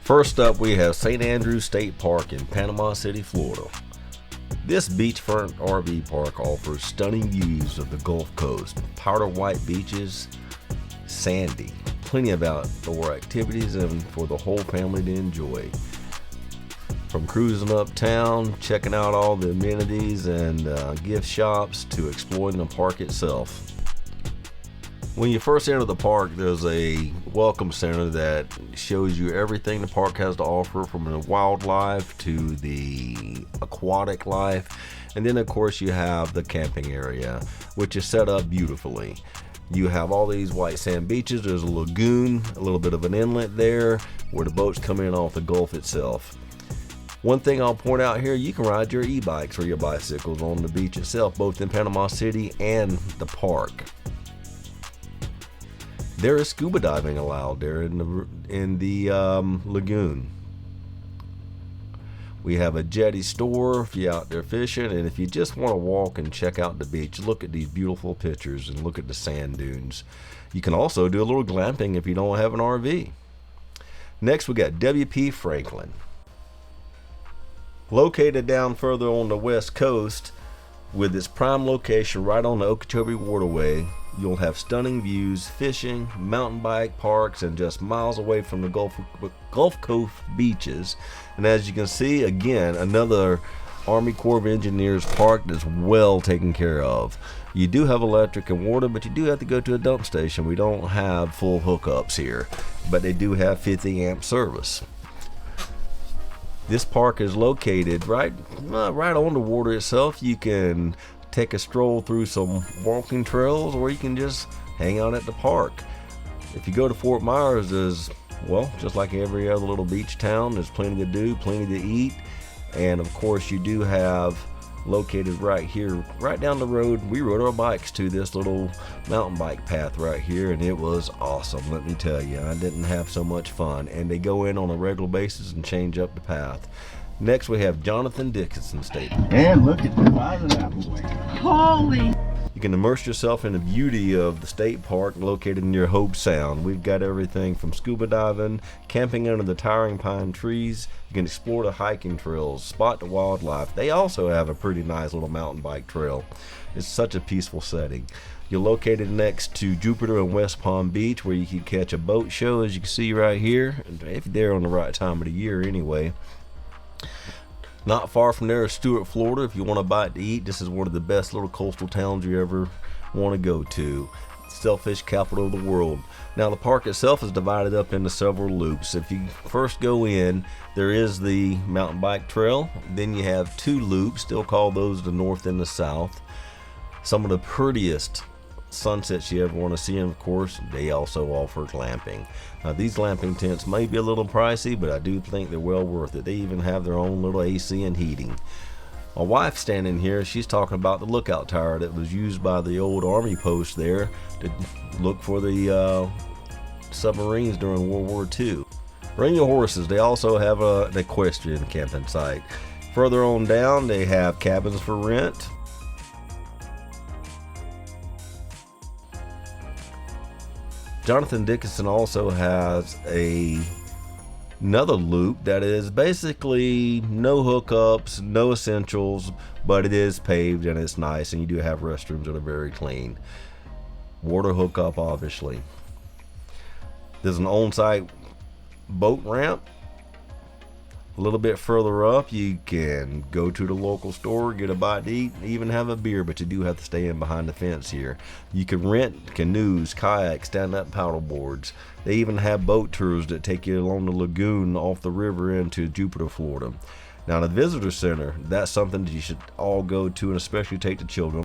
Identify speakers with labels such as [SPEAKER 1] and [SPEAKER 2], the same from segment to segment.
[SPEAKER 1] First up, we have St. Andrews State Park in Panama City, Florida. This beachfront RV park offers stunning views of the Gulf Coast, powder white beaches, sandy, plenty of outdoor activities and for the whole family to enjoy. From cruising uptown, checking out all the amenities and gift shops to exploring the park itself. When you first enter the park, there's a welcome center that shows you everything the park has to offer, from the wildlife to the aquatic life. And then of course you have the camping area, which is set up beautifully. You have all these white sand beaches. There's a lagoon, a little bit of an inlet there where the boats come in off the Gulf itself. One thing I'll point out here, you can ride your e-bikes or your bicycles on the beach itself, both in Panama City and the park. There is scuba diving allowed there in the lagoon. We have a jetty store if you're out there fishing, and if you just want to walk and check out the beach, look at these beautiful pictures and look at the sand dunes. You can also do a little glamping if you don't have an RV. Next, we got W.P. Franklin. Located down further on the west coast, with its prime location right on the Okeechobee Waterway, you'll have stunning views, fishing, mountain bike parks, and just miles away from the Gulf Coast beaches. And as you can see, again, another Army Corps of Engineers park that's well taken care of. You do have electric and water, but you do have to go to a dump station. We don't have full hookups here, but they do have 50 amp service. This park is located right on the water itself. You can take a stroll through some walking trails, or you can just hang out at the park. If you go to Fort Myers, there's, well, just like every other little beach town, there's plenty to do, plenty to eat. And of course you do have located right here, right down the road, we rode our bikes to this little mountain bike path right here, and it was awesome. Let me tell you, I didn't have so much fun. And they go in on a regular basis and change up the path. Next, we have Dickinson State.
[SPEAKER 2] And look at the size of that boy.
[SPEAKER 3] Holy!
[SPEAKER 1] You can immerse yourself in the beauty of the state park located near Hope Sound. We've got everything from scuba diving, camping under the towering pine trees. You can explore the hiking trails, spot the wildlife. They also have a pretty nice little mountain bike trail. It's such a peaceful setting. You're located next to Jupiter and West Palm Beach, where you can catch a boat show, as you can see right here, if you're there on the right time of the year anyway. Not far from there is Stuart, Florida. If you want a bite to eat, this is one of the best little coastal towns you ever want to go to. Sailfish capital of the world. Now the park itself is divided up into several loops. If you first go in, there is the mountain bike trail. Then you have two loops, still call those the north and the south. Some of the prettiest sunsets you ever want to see, and of course they also offer glamping. Now these glamping tents may be a little pricey, but I do think they're well worth it. They even have their own little AC and heating. My wife's standing here, she's talking about the lookout tower that was used by the old army post there to look for the submarines during World War II. Bring your horses. They also have an equestrian camping site. Further on down, they have cabins for rent. Dickinson also has another loop that is basically no hookups, no essentials, but it is paved and it's nice, and you do have restrooms that are very clean. Water hookup, obviously. There's an on-site boat ramp. A little bit further up, you can go to the local store, get a bite to eat, even have a beer, but you do have to stay in behind the fence here. You can rent canoes, kayaks, stand-up paddle boards. They even have boat tours that take you along the lagoon off the river into Jupiter, Florida. Now the visitor center, that's something that you should all go to, and especially take the children.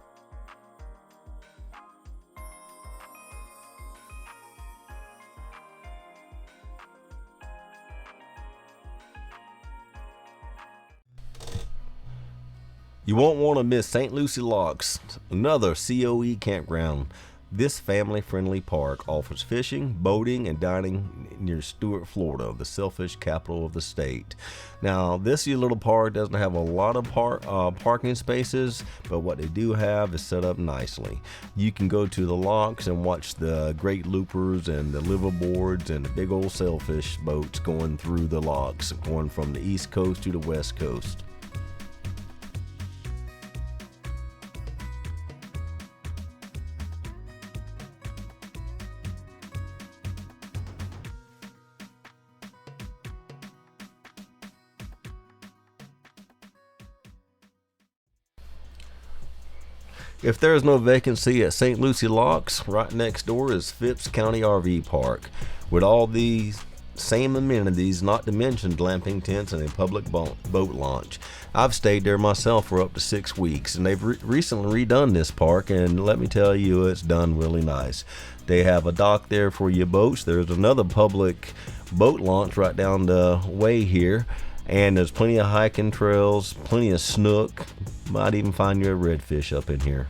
[SPEAKER 1] You won't want to miss St. Lucie Locks, another COE campground. This family-friendly park offers fishing, boating, and dining near Stuart, Florida, the sailfish capital of the state. Now, this little park doesn't have a lot of parking spaces, but what they do have is set up nicely. You can go to the locks and watch the great loopers and the liveaboards and the big old sailfish boats going through the locks, going from the east coast to the west coast. If there is no vacancy at St. Lucie Locks, right next door is Fipps County RV Park, with all these same amenities, not to mention glamping tents and a public boat launch. I've stayed there myself for up to 6 weeks, and they've recently redone this park, and let me tell you, it's done really nice. They have a dock there for your boats. There's another public boat launch right down the way here, and there's plenty of hiking trails, plenty of snook. Might even find you a redfish up in here.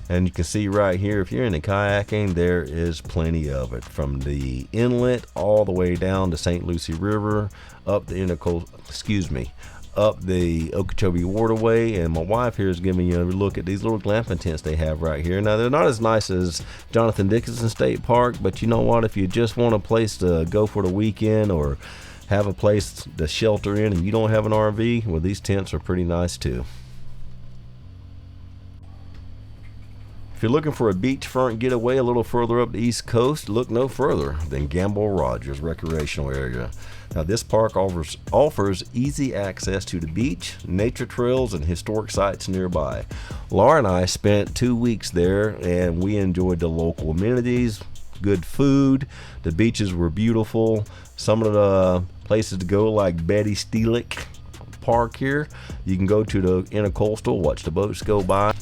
[SPEAKER 1] And you can see right here, if you're into kayaking, there is plenty of it, from the inlet all the way down to St. Lucie River, up the up the Okeechobee Waterway. And my wife here is giving you a look at these little glamping tents they have right here. Now, they're not as nice as Jonathan Dickinson State Park, but you know what, if you just want a place to go for the weekend or have a place to shelter in and you don't have an RV, well, these tents are pretty nice too. If you're looking for a beachfront getaway a little further up the East Coast, look no further than Gamble Rogers Recreational Area. Now, this park offers easy access to the beach, nature trails, and historic sites nearby. Laura and I spent 2 weeks there, and we enjoyed the local amenities, good food. The beaches were beautiful. Some of the places to go, like Betty Steelick Park here, you can go to the intercoastal, watch the boats go by.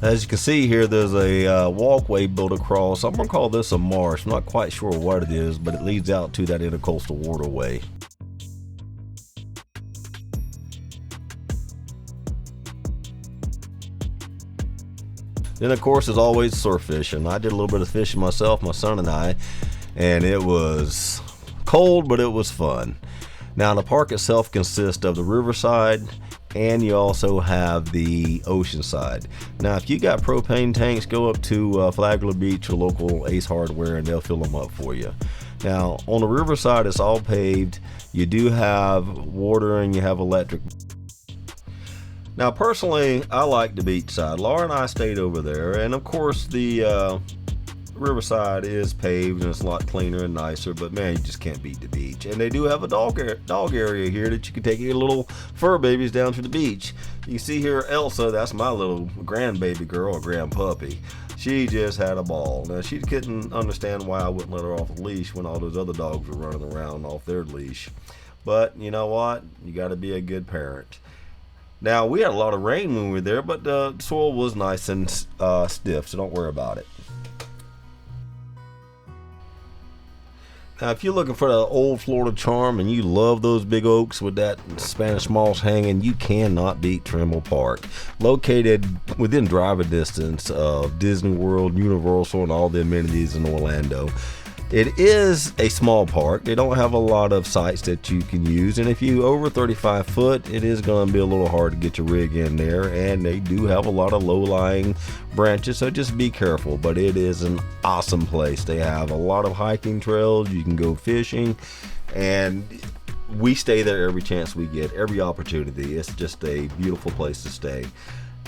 [SPEAKER 1] As you can see here, there's a walkway built across. I'm going to call this a marsh. I'm not quite sure what it is, but it leads out to that intercoastal waterway. Then, of course, as always, surf fishing. I did a little bit of fishing myself, my son and I, and it was cold, but it was fun. Now, the park itself consists of the riverside, and you also have the ocean side. Now, if you got propane tanks, go up to Flagler Beach or local Ace Hardware and they'll fill them up for you. Now, on the riverside, it's all paved. You do have water and you have electric. Now, personally, I like the beach side. Laura and I stayed over there, and of course the riverside is paved and it's a lot cleaner and nicer, but man, you just can't beat the beach. And they do have a dog area here that you can take your little fur babies down to the beach. You see here Elsa, that's my little grandbaby girl or grandpuppy. She just had a ball. Now, she couldn't understand why I wouldn't let her off the leash when all those other dogs were running around off their leash. But you know what, you got to be a good parent. Now, we had a lot of rain when we were there, but the soil was nice and stiff, so don't worry about it. Now, if you're looking for the old Florida charm and you love those big oaks with that Spanish moss hanging, you cannot beat Trimble Park. Located within driving distance of Disney World, Universal, and all the amenities in Orlando. It is a small park. They don't have a lot of sites that you can use, and if you over 35 foot, it is going to be a little hard to get your rig in there, and they do have a lot of low-lying branches, so just be careful. But it is an awesome place. They have a lot of hiking trails. You can go fishing, and we stay there every chance we get, every opportunity. It's just a beautiful place to stay.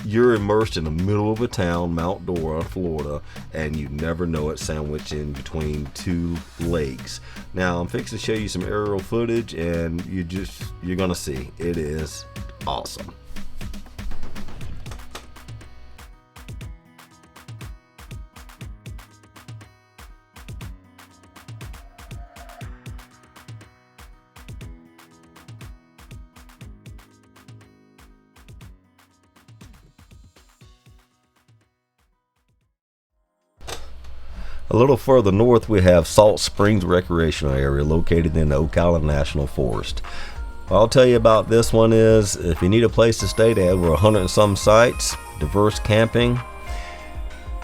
[SPEAKER 1] You're immersed in the middle of a town, Mount Dora, Florida, and you never know it, sandwiched in between two lakes. Now, I'm fixing to show you some aerial footage, and you're gonna see it is awesome. A little further north, we have Salt Springs Recreational Area, located in the Ocala National Forest. I'll tell you about this one is, if you need a place to stay, they have over 100 and some sites, diverse camping.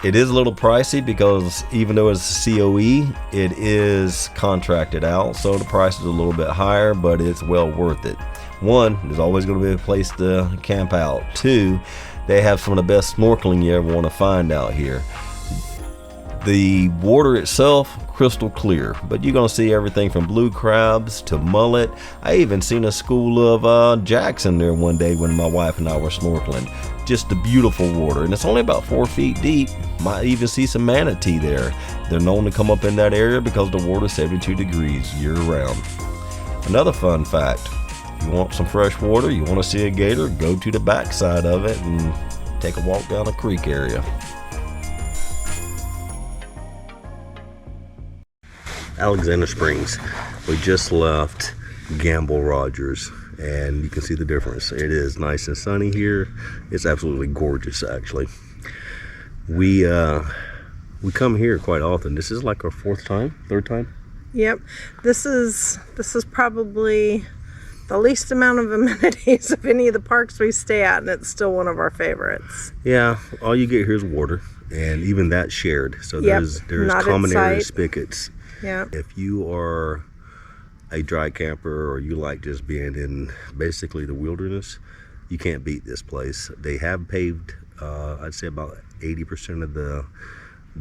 [SPEAKER 1] It is a little pricey because even though it's COE, it is contracted out, so the price is a little bit higher, but it's well worth it. One, there's always going to be a place to camp out. Two, they have some of the best snorkeling you ever want to find out here. The water itself, crystal clear, but you're going to see everything from blue crabs to mullet. I even seen a school of jacks in there one day when my wife and I were snorkeling. Just the beautiful water, and it's only about 4 feet deep. Might even see some manatee there. They're known to come up in that area because the water is 72 degrees year round. Another fun fact, if you want some fresh water, you want to see a gator, go to the backside of it and take a walk down the creek area. Alexander Springs. We just left Gamble Rogers, and you can see the difference. It is nice and sunny here. It's absolutely gorgeous, actually. We come here quite often. This is like our third time.
[SPEAKER 3] Yep. This is probably the least amount of amenities of any of the parks we stay at, and it's still one of our favorites.
[SPEAKER 1] Yeah, all you get here is water, and even that's shared. So there's common area spigots.
[SPEAKER 3] Yeah.
[SPEAKER 1] If you are a dry camper or you like just being in basically the wilderness, you can't beat this place. They have paved, I'd say about 80% of the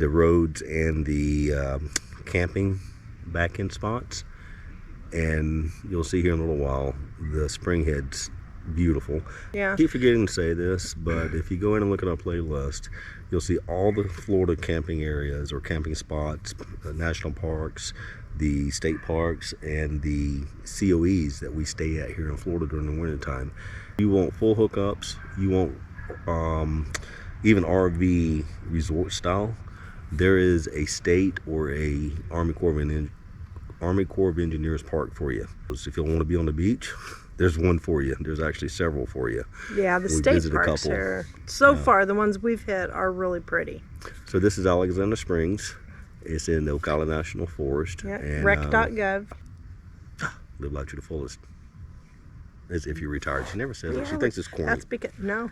[SPEAKER 1] roads and the camping back-end spots. And you'll see here in a little while, the spring head's beautiful.
[SPEAKER 3] Yeah.
[SPEAKER 1] I keep forgetting to say this, but if you go in and look at our playlist, you'll see all the Florida camping areas or camping spots, national parks, the state parks, and the COEs that we stay at here in Florida during the winter time. You want full hookups, you want even RV resort style. There is a state or a Army Corps of Engineers park for you. So if you want to be on the beach, there's one for you. There's actually several for you.
[SPEAKER 3] Yeah, the state parks are, so far, the ones we've hit are really pretty.
[SPEAKER 1] So this is Alexander Springs. It's in the Ocala National Forest.
[SPEAKER 3] Yeah,
[SPEAKER 1] and,
[SPEAKER 3] rec.gov.
[SPEAKER 1] Live life to the fullest. As if you're retired. She never says it.
[SPEAKER 3] Yeah,
[SPEAKER 1] She thinks it's corny.
[SPEAKER 3] That's because, no.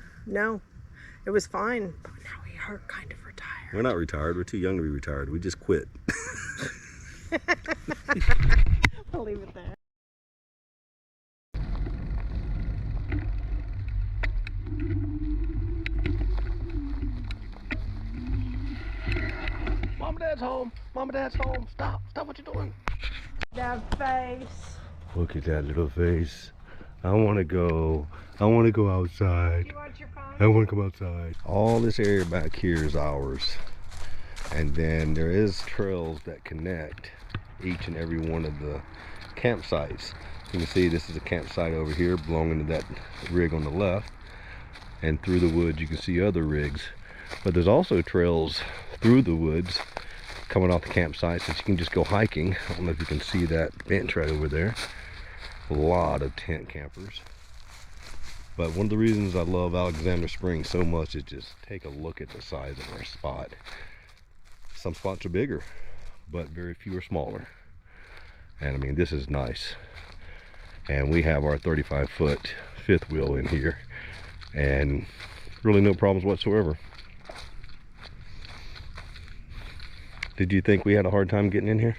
[SPEAKER 3] It was fine. But now we are kind of retired.
[SPEAKER 1] We're not retired. We're too young to be retired. We just quit.
[SPEAKER 3] I'll leave it there.
[SPEAKER 1] Mom and Dad's home. Mom and Dad's home. Stop what you're doing.
[SPEAKER 3] That face.
[SPEAKER 1] Look at that little face. I want to go outside.
[SPEAKER 3] You want your phone?
[SPEAKER 1] I want to come outside. All this area back here is ours. And then there is trails that connect each and every one of the campsites. You can see this is a campsite over here belonging to that rig on the left. And through the woods you can see other rigs. But there's also trails through the woods coming off the campsites that you can just go hiking. I don't know if you can see that bench right over there. A lot of tent campers. But one of the reasons I love Alexander Springs so much is just take a look at the size of our spot. Some spots are bigger, but very few are smaller. And I mean, this is nice. And we have our 35-foot fifth wheel in here, and really no problems whatsoever. Did you think we had a hard time getting in here?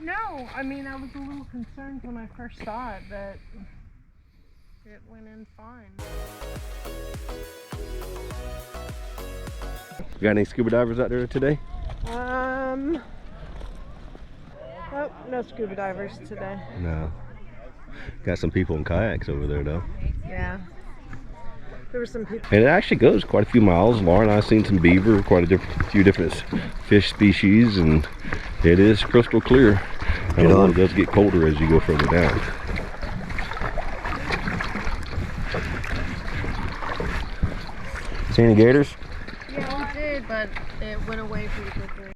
[SPEAKER 3] No, I mean, I was a little concerned when I first saw it, but it went in fine.
[SPEAKER 1] You got any scuba divers out there today?
[SPEAKER 3] Oh, no scuba divers today.
[SPEAKER 1] No. Got some people in kayaks over there though.
[SPEAKER 3] Yeah. There were some people.
[SPEAKER 1] And it actually goes quite a few miles. Laura and I have seen some beaver, quite a few different fish species, and it is crystal clear. And the water does get colder as you go further down. See any gators?
[SPEAKER 3] Yeah, we did, but it went away pretty quickly.